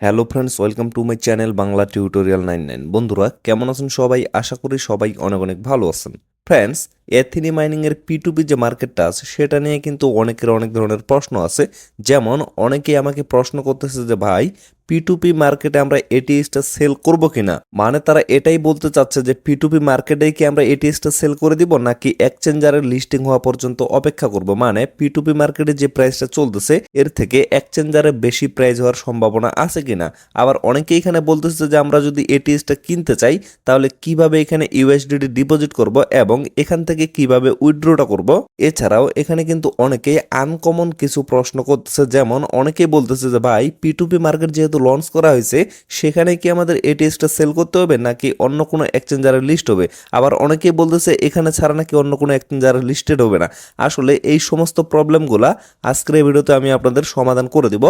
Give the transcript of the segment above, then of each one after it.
Hello friends, welcome to my channel Bangla tutorial 99। বন্ধুরা কেমন আছেন সবাই? আশা করি সবাই অনেক অনেক ভালো আছেন। ফ্রেন্ডস, এথিনি মাইনিং এর P2P যে মার্কেটটা আছে সেটা নিয়ে কিন্তু অনেকের অনেক ধরনের প্রশ্ন আছে। যেমন অনেকেই আমাকে প্রশ্ন করতেছে যে ভাই, P2P মার্কেটে আমরা এটিএসটা সেল করব কিনা। মানে তারা এটাই বলতে চাচ্ছে যে P2P মার্কেটেই কি আমরা এটিএসটা সেল করে দিব নাকি এক্সচেঞ্জারের লিস্টিং হওয়া পর্যন্ত অপেক্ষা করব। মানে P2P মার্কেটে যে প্রাইসটা চলতেছে এর থেকে এক্সচেঞ্জারে বেশি প্রাইস হওয়ার সম্ভাবনা আছে কিনা। আবার অনেকেই এখানে বলতেছে যে আমরা যদি এটিএসটা কিনতে চাই তাহলে কিভাবে এখানে ইউএসডিটি ডিপোজিট করব এবং এখান থেকে কিভাবে উইথড্রটা করব। এছাড়াও এখানে কিন্তু অনেকেই আনকমন কিছু প্রশ্ন করতেছে। যেমন অনেকেই বলতেছে যে ভাই, P2P মার্কেট যেহেতু লঞ্চ করা হয়েছে সেখানে কি আমাদের এটিএসটা সেল করতে হবে নাকি অন্য কোনো এক্সচেঞ্জারে লিস্ট হবে। আবার অনেকেই বলতেছে এখানে ছাড়া নাকি অন্য কোনো এক্সচেঞ্জারে লিস্টেড হবে না। আসলে এই সমস্ত প্রবলেমগুলা আজকের এই ভিডিওতে আমি আপনাদের সমাধান করে দিব।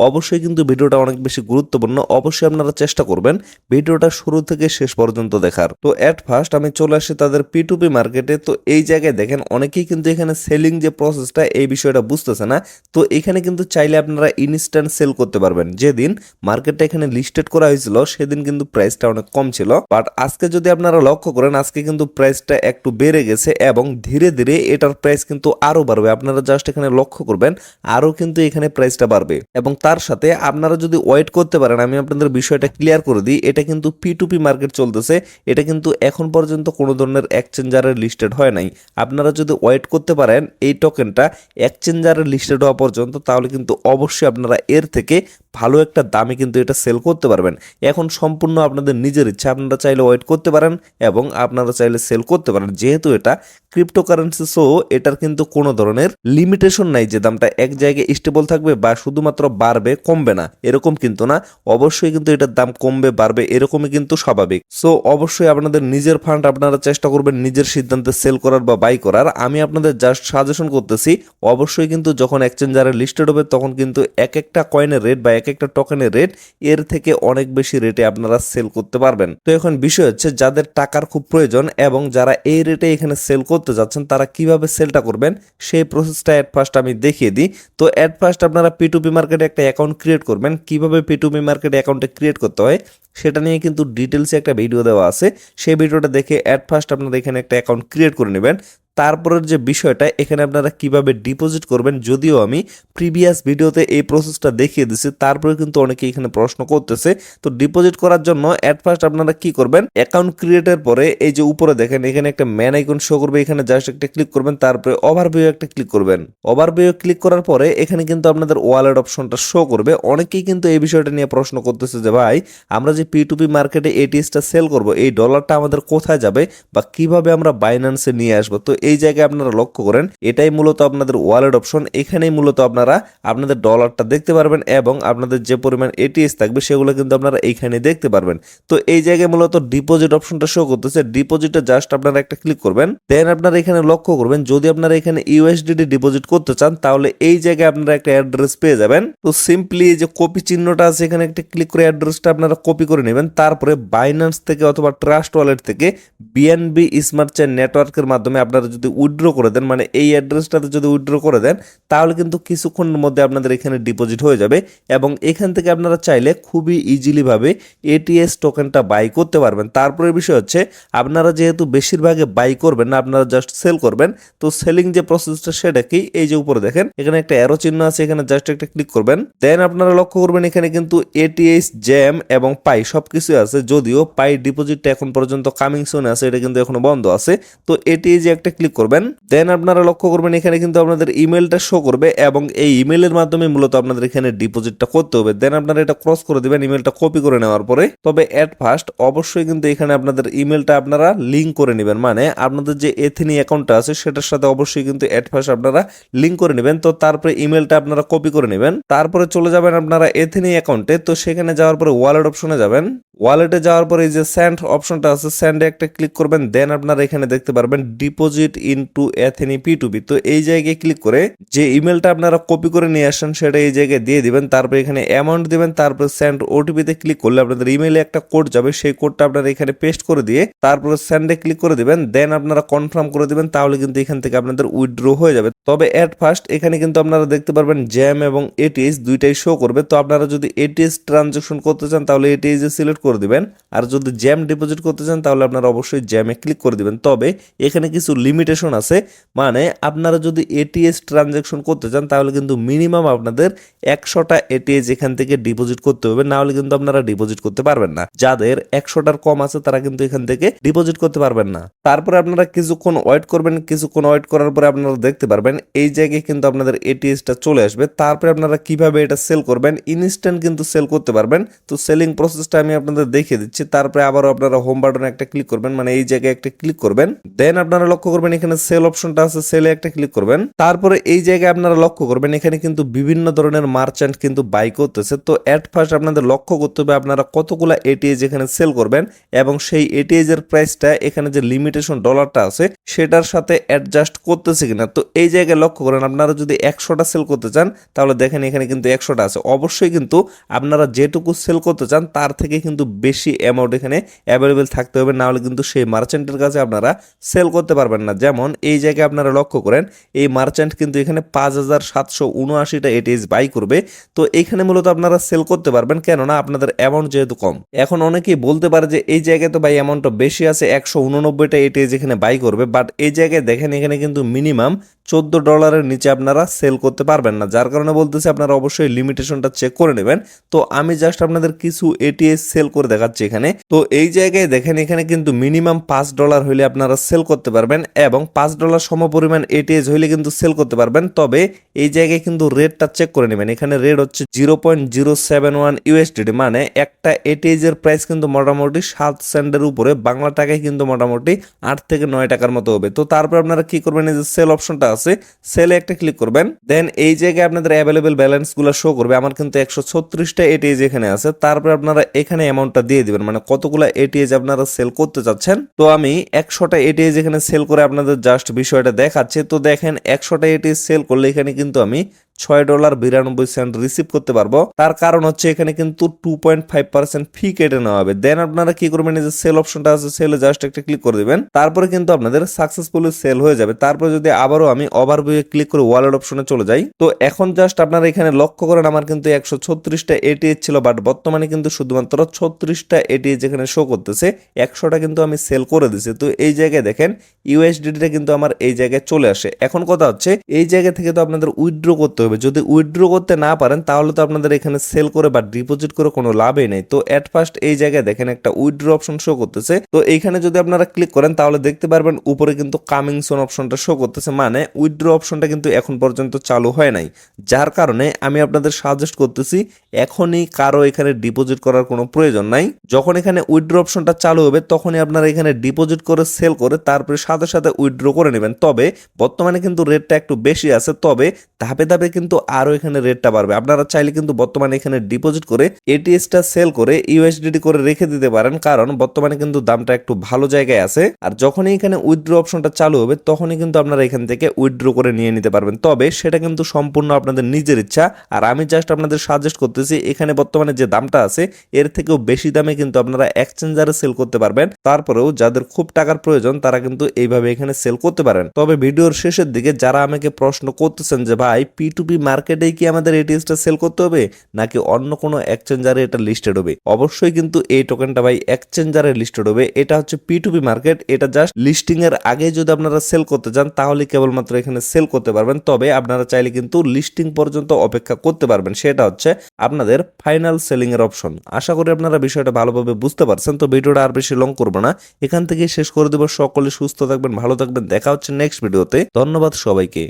অবশ্যই কিন্তু ভিডিওটা অনেক বেশি গুরুত্বপূর্ণ। অবশ্যই আপনারা চেষ্টা করবেন ভিডিওটা শুরু থেকে শেষ পর্যন্ত দেখার। তো এট ফার্স্ট আমি চলে আসি তাদের P2P মার্কেটে। তো এই জায়গায় দেখেন অনেকেই কিন্তু এখানে সেলিং যে প্রসেসটা এই বিষয়টা বুঝতেছে না। তো এখানে কিন্তু চাইলে আপনারা ইনস্ট্যান্ট সেল করতে পারবেন। যেদিন মার্কেটটা এখানে লিস্টেড করা হয়েছিল সেদিন কিন্তু প্রাইসটা অনেক কম ছিল, বাট আজকে যদি আপনারা লক্ষ্য করেন আজকে কিন্তু প্রাইসটা একটু বেড়ে গেছে এবং ধীরে ধীরে এটার প্রাইস কিন্তু আরো বাড়বে। আপনারা জাস্ট এখানে লক্ষ্য করবেন আরো কিন্তু এখানে প্রাইসটা বাড়বে। এবং তার সাথে আপনারা যদি ওয়েট করতে পারেন, আমি আপনাদের বিষয়টা ক্লিয়ার করে দিই, এটা কিন্তু P2P মার্কেট চলতেছে। এটা কিন্তু এখন পর্যন্ত কোনো ধরনের এক্সচেঞ্জারের লিস্টেড হয় নাই। আপনারা যদি ওয়েট করতে পারেন এই টোকেনটা এক্সচেঞ্জারের লিস্টেড হওয়া পর্যন্ত, তাহলে কিন্তু অবশ্যই আপনারা এর থেকে ভালো একটা দামে কিন্তু এটা সেল করতে পারবেন। এখন সম্পূর্ণ আপনাদের নিজের ইচ্ছা, আপনারা চাইলে ওয়েট করতে পারেন এবং আপনারা চাইলে সেল করতে পারেন। যেহেতু এটা ক্রিপ্টোকারেন্সি, সো এটার কিন্তু কোনো ধরনের লিমিটেশন নাই যে দামটা এক জায়গায় স্টেবল থাকবে বা শুধুমাত্র বাড়বে কমবে না, এরকম কিন্তু না। অবশ্যই কিন্তু এটার দাম কমবে বাড়বে, এরকমই কিন্তু স্বাভাবিক। সো অবশ্যই আপনাদের নিজের ফান্ড আপনারা চেষ্টা করবেন নিজের সিদ্ধান্তে সেল করার বা বাই করার। আমি আপনাদের জাস্ট সাজেশন করতেছি। অবশ্যই কিন্তু যখন এক্সচেঞ্জারে লিস্টেড হবে তখন কিন্তু এক একটা কয়েনের রেট বা এক একটা টোকেনের রেট এর থেকে অনেক বেশি রেটে আপনারা সেল করতে পারবেন। তো এখন বিষয় হচ্ছে যাদের টাকার খুব প্রয়োজন এবং যারা এই রেটে এখানে সেল করতে যাচ্ছেন তারা কিভাবে সেলটা করবেন সেই প্রসেসটা এট ফার্স্ট আমি দেখিয়ে দিই। তো এট ফার্স্ট আপনারা P2P মার্কেটে একটা অ্যাকাউন্ট ক্রিয়েট করবেন। কিভাবে P2P মার্কেটে অ্যাকাউন্টে ক্রিয়েট করতে হয় সেটা নিয়ে কিন্তু ডিটেলসে একটা ভিডিও দেওয়া আছে। সেই ভিডিওটা দেখে এট ফার্স্ট আপনারা এখানে একটা অ্যাকাউন্ট ক্রিয়েট করে নেবেন। তারপরের যে বিষয়টা এখানে আপনারা কিভাবে ডিপোজিট করবেন, যদিও আমি প্রিভিয়াস ভিডিওতে এই প্রসেসটা দেখিয়ে দিচ্ছি, তারপরে কিন্তু অনেকে এখানে প্রশ্ন করতেছে। তো ডিপোজিট করার জন্য এট ফার্স্ট আপনারা কি করবেন, অ্যাকাউন্ট ক্রিয়েটের পরে এই যে উপরে দেখেন এখানে একটা ম্যান আইকন শো করবে, এখানে জাস্ট একটা ক্লিক করবেন, তারপরে ওভারভিউ একটা ক্লিক করবেন। ওভারভিউ ক্লিক করার পরে এখানে কিন্তু আপনাদের ওয়ালেট অপশনটা শো করবে। অনেকেই কিন্তু এই বিষয়টা নিয়ে প্রশ্ন করতেছে যে ভাই, আমরা যে P2P মার্কেটে এটিএসটা সেল করব এই ডলারটা আমাদের কোথায় যাবে বা কিভাবে আমরা বাইন্যান্সে নিয়ে আসবো। তো এই জায়গায় আপনারা লক্ষ্য করেন এটাই মূলত আপনাদের ওয়ালেট অপশন। এখানেই মূলত আপনারা আপনাদের ডলারটা দেখতে পারবেন এবং আপনাদের যে পরিমাণ এটিএস থাকবে সেগুলো কিন্তু আপনারা এইখানে দেখতে পারবেন। তো এই জায়গায় মূলত ডিপোজিট অপশনটা শো করতেছে। ডিপোজিটে জাস্ট আপনারা একটা ক্লিক করবেন, দেন আপনারা এখানে লক্ষ্য করবেন যদি আপনারা এখানে ইউএসডিটি ডিপোজিট করতে চান তাহলে এই জায়গায় আপনারা একটা অ্যাড্রেস পেয়ে যাবেন। তো সিম্পলি এই যে কপি চিহ্নটা আছে এখানে একটা ক্লিক করে অ্যাড্রেসটা আপনারা কপি করে নেবেন। তারপরে বাইন্যান্স থেকে অথবা ট্রাস্ট ওয়ালেট থেকে বিএনবি স্মার্ট চেইন নেটওয়ার্কের মাধ্যমে আপনারা যদি উইথড্র করে দেন, মানে এই অ্যাড্রেসটাতে যদি উইথড্র করে দেন তাহলে কিন্তু কিছুক্ষণের মধ্যে আপনাদের এখানে ডিপোজিট হয়ে যাবে এবং এখান থেকে আপনারা চাইলে খুবই ইজিলি ভাবে এটিএস টোকেনটা বাই করতে পারবেন। তারপরে বিষয় হচ্ছে আপনারা যেহেতু বেশিরভাগে বাই করবেন না, আপনারা জাস্ট সেল করবেন। তো সেলিং যে প্রসেসটা সেটা কি, এই যে উপরে দেখেন এখানে একটা অ্যারো চিহ্ন আছে, এখানে জাস্ট একটা ক্লিক করবেন, দেন আপনারা লক্ষ্য করবেন এখানে কিন্তু এটিএস জ্যাম এবং পাই সবকিছু আছে। যদিও পাই ডিপোজিটটা এখন পর্যন্ত কামিং সুন আছে, এটা কিন্তু এখনো বন্ধ আছে। তো এটিএস যে একটা ক্লিক করবেন, দেন আপনারা লক্ষ্য করবেন এখানে কিন্তু আপনাদের ইমেলটা শো করবে এবং এই ইমেলের মাধ্যমে মূলত আপনাদের এখানে ডিপোজিটটা করতে হবে। দেন আপনারা এটা ক্রস করে দিবেন ইমেলটা কপি করে নেওয়ার পরে। তবে এট ফার্স্ট অবশ্যই কিন্তু এখানে আপনাদের ইমেলটা আপনারা লিঙ্ক করে নেবেন, মানে আপনাদের যে এথিনি অ্যাকাউন্টটা আছে সেটার সাথে অবশ্যই কিন্তু এট ফার্স্ট আপনারা লিঙ্ক করে নেবেন। তো তারপরে ইমেলটা আপনারা কপি করে নেবেন, তারপরে চলে যাবেন আপনারা এথিনি অ্যাকাউন্টে। তো সেখানে যাওয়ার পরে ওয়ালেট অপশনে যাবেন। ওয়ালেটে যাওয়ার পর এই যে সেন্ড অপশনটা আছে, সেন্ডে একটা ক্লিক করবেন। দেন আপনারা এখানে দেখতে পারবেন ডিপোজিট ইনটু এথেনি P2P। তো এই জায়গায় ক্লিক করে যে ইমেলটা আপনারা কপি করে নিয়ে আসেন সেটা এই জায়গায় দিয়ে দিবেন, তারপর এখানে অ্যামাউন্ট দিবেন, তারপর সেন্ড ওটিপিতে ক্লিক করলে আপনাদের ইমেলে একটা কোড যাবে, সেই কোডটা আপনারা এখানে পেস্ট করে দিয়ে তারপর সেন্ডে ক্লিক করে দিবেন। দেন আপনারা কনফার্ম করে দিবেন, তাহলে কিন্তু এখান থেকে আপনাদের উইথড্র হয়ে যাবে। তবে এট ফার্স্ট এখানে কিন্তু আপনারা দেখতে পারবেন জ্যাম এবং এটিএস দুইটাই শো করবে। তো আপনারা যদি এটিএস ট্রানজাকশন করতে চান তাহলে এটিএস এ সিলেক্ট করে দিবেন, আর যদি জ্যাম ডিপোজিট করতে চান তাহলে আপনারা অবশ্যই জ্যামে ক্লিক করে দিবেন। তবে এখানে কিছু লিমিটেশন আছে, মানে আপনারা যদি এটিএস ট্রানজাকশন করতে চান তাহলে কিন্তু মিনিমাম আপনাদের 100টা এটিএস এখান থেকে ডিপোজিট করতে হবে, না হলে কিন্তু আপনারা ডিপোজিট করতে পারবেন না। যাদের 100টার কম আছে তারা কিন্তু এখান থেকে ডিপোজিট করতে পারবেন না। তারপরে আপনারা কিছুক্ষণ ওয়েট করবেন, কিছুক্ষণ ওয়েট করার পরে আপনারা দেখতে পারবেন এই জায়গায় কিন্তু আপনাদের এটিএসটা চলে আসবে। তারপরে আপনারা কিভাবে এটা সেল করবেন, ইনস্ট্যান্ট কিন্তু সেল করতে পারবেন। তো সেলিং প্রসেসটা আমি আপনাদের দেখিয়ে দিচ্ছি। তারপরে আবারও আপনারা হোম বাটনে একটা ক্লিক করবেন, মানে এই জায়গায় একটা ক্লিক করবেন। দেন আপনারা লক্ষ্য করবেন এখানে সেল অপশনটা আছে, সেলে একটা ক্লিক করবেন। তারপরে এই জায়গায় আপনারা লক্ষ্য করবেন এখানে কিন্তু বিভিন্ন ধরনের মার্চেন্ট কিন্তু বাই করতেছে। তো এট ফার্স্ট আপনাদের লক্ষ্য করতে হবে আপনারা কতগুলা এটিএস এখানে সেল করবেন এবং সেই এটিএস এর প্রাইসটা এখানে যে লিমিটেশন ডলারটা আছে সেটার সাথে অ্যাডজাস্ট করতেছে কিনা। তো এই জায়গায় লক্ষ্য করেন আপনারা যদি 100টা সেল করতে চান তাহলে দেখেন এখানে কিন্তু 100টা আছে। অবশ্যই কিন্তু আপনারা যেটুকু সেল করতে চান তার থেকে কিন্তু বেশি অ্যামাউন্ট এখানে অ্যাভেলেবেল থাকতে হবে, না হলে কিন্তু সেই মার্চেন্টের কাছে আপনারা সেল করতে পারবেন না। যেমন এই জায়গায় আপনারা লক্ষ্য করেন এই মার্চেন্ট কিন্তু এখানে 5779টা এটিএস বাই করবে। তো এখানে মূলত আপনারা সেল করতে পারবেন, কেননা আপনাদের অ্যামাউন্ট যেহেতু কম। এখন অনেকেই বলতে পারে যে এই জায়গায় তো ভাই অ্যামাউন্টটা বেশি আছে, 189টা এটিএস এখানে বাই করবে, বাট এই জায়গায় দেখেন এখানে কিন্তু মিনিমাম $14 নিচে আপনারা সেল করতে পারবেন না। যার কারণে বলতেছি আপনারা অবশ্যই লিমিটেশনটা চেক করে নেবেন। তো আমি জাস্ট আপনাদের কিছু এটিএস সেল করে দেখাচ্ছি এখানে। তো এই জায়গায় দেখেন এখানে কিন্তু মিনিমাম $5 হইলে আপনারা সেল করতে পারবেন এবং $5 সমপরিমাণ এটিএস হইলে কিন্তু সেল করতে পারবেন। তবে এই জায়গায় কিন্তু রেটটা চেক করে নেবেন। এখানে রেট হচ্ছে 0.071 ইউএসডিটি, মানে একটা এটিএস এর প্রাইস কিন্তু মোটামুটি 7 সেন্টের উপরে, বাংলা টাকায় কিন্তু মোটামুটি 8 থেকে 9 টাকার মতো হবে। তো তারপর আপনারা কি করবেন, এই যে সেল অপশনটা আছে, সেলে একটা ক্লিক করবেন। দেন এই জায়গায় আপনাদের অ্যাভেলেবেল ব্যালেন্স গুলো শো করবে। আমার কিন্তু 136টা এটিএস এখানে আছে। তারপর আপনারা এখানে অ্যামাউন্টটা দিয়ে দিবেন, মানে কতগুলো এটিএস আপনারা সেল করতে চাচ্ছেন। তো আমি 100টা এটিএস এখানে সেল করে আপনাদের জাস্ট বিষয়টা দেখাচ্ছি। তো দেখেন 100টা এটিএস সেল করলে এখানে কিন্তু আমি $6.92 রিসিভ করতে পারবো। তার কারণ হচ্ছে এখানে কিন্তু 2.5% ফি কেটে নেওয়া হবে। দেন আপনারা কি করবেন, এই যে সেল অপশনটা আছে, সেলে জাস্ট একটা ক্লিক করে দিবেন। তারপরে কিন্তু আপনাদের সাকসেসফুলি সেল হয়ে যাবে। তারপরে যদি আবারও আমি ওভারভিউ ক্লিক করে ওয়ালেট অপশনে চলে যাই, তো এখন জাস্ট আপনারা এখানে লক্ষ্য করেন আমার কিন্তু 136টা এটিএস ছিল, বাট বর্তমানে কিন্তু শুধুমাত্র 36টা এটিএস এখানে শো করতেছে। 100টা কিন্তু আমি সেল করে দিছি। তো এই জায়গায় দেখেন ইউএসডিটা কিন্তু আমার এই জায়গায় চলে আসে। এখন কথা হচ্ছে এই জায়গা থেকে তো আপনাদের উইথড্র করতে হবে। যদি উইথড্র করতে না পারেন তাহলে তো আপনাদের এখানে সেল করে বা ডিপোজিট করে কোনো লাভই নেই। তো এট ফার্স্ট এই জায়গায় দেখেন একটা উইথড্র অপশন শো করতেছে। তো এইখানে যদি আপনারা ক্লিক করেন তাহলে দেখতে পারবেন উপরে কিন্তু কামিং সুন অপশনটা শো করতেছে, মানে উইথড্র অপশনটা কিন্তু এখন পর্যন্ত চালু হয় নাই। যার কারণে আমি আপনাদের সাজেস্ট করতেছি এখনই কারো এখানে ডিপোজিট করার কোনো প্রয়োজন নাই। যখন এখানে উইথড্র অপশনটা চালু হবে তখনই আপনারা এখানে ডিপোজিট করে সেল করে তারপরে সাথে সাথে উইথড্র করে নেবেন। তবে বর্তমানে কিন্তু রেটটা একটু বেশি আছে, তবে ধাপে ধাপে কিন্তু আরো এখানে রেটটা বাড়বে। আপনারা চাইলে কিন্তু বর্তমানে এখানে ডিপোজিট করে এটিএসটা সেল করে ইউএসডিটি করে রেখে দিতে পারেন, কারণ বর্তমানে কিন্তু দামটা একটু ভালো জায়গায় আছে। আর যখনই এখানে উইথড্র অপশনটা চালু হবে তখনই কিন্তু আপনারা এখান থেকে উইথড্র করে নিয়ে নিতে পারবেন। তবে সেটা কিন্তু সম্পূর্ণ আপনাদের নিজের ইচ্ছা। আর আমি জাস্ট আপনাদের সাজেস্ট করতেছি এখানে বর্তমানে যে দামটা আছে এর থেকেও বেশি দামে কিন্তু আপনারা এক্সচেঞ্জারে সেল করতে পারবেন। তারপরেও যাদের খুব টাকার প্রয়োজন তারা কিন্তু এইভাবে এখানে সেল করতে পারেন। তবে ভিডিওর শেষের দিকে যারা আমাকে প্রশ্ন করতেছেন যে ভাই P2P মার্কেটেই কি আমাদের এটিএসটা সেল করতে হবে নাকি অন্য কোনো এক্সচেঞ্জারে এটা লিস্টেড হবে, অবশ্যই কিন্তু এই টোকেনটা ভাই এক্সচেঞ্জারে লিস্টেড হবে। এটা হচ্ছে P2P মার্কেট, এটা জাস্ট লিস্টিং এর আগে যদি আপনারা সেল করতে চান তাহলে কেবলমাত্র এখানে সেল করতে পারবেন। তবে আপনারা চাইলে কিন্তু লিস্টিং পর্যন্ত অপেক্ষা করতে পারবেন, সেটা হচ্ছে আপনাদের ফাইনাল সেলিং এর অপশন। আশা করি আপনারা বিষয়টা ভালোভাবে বুঝতে পারছেন। তো ভিডিওটা আর বেশি লং করবো না, এখান থেকে শেষ করে দেবো। সকলে সুস্থ থাকবেন, ভালো থাকবেন, দেখা হচ্ছে নেক্সট ভিডিওতে। ধন্যবাদ সবাইকে।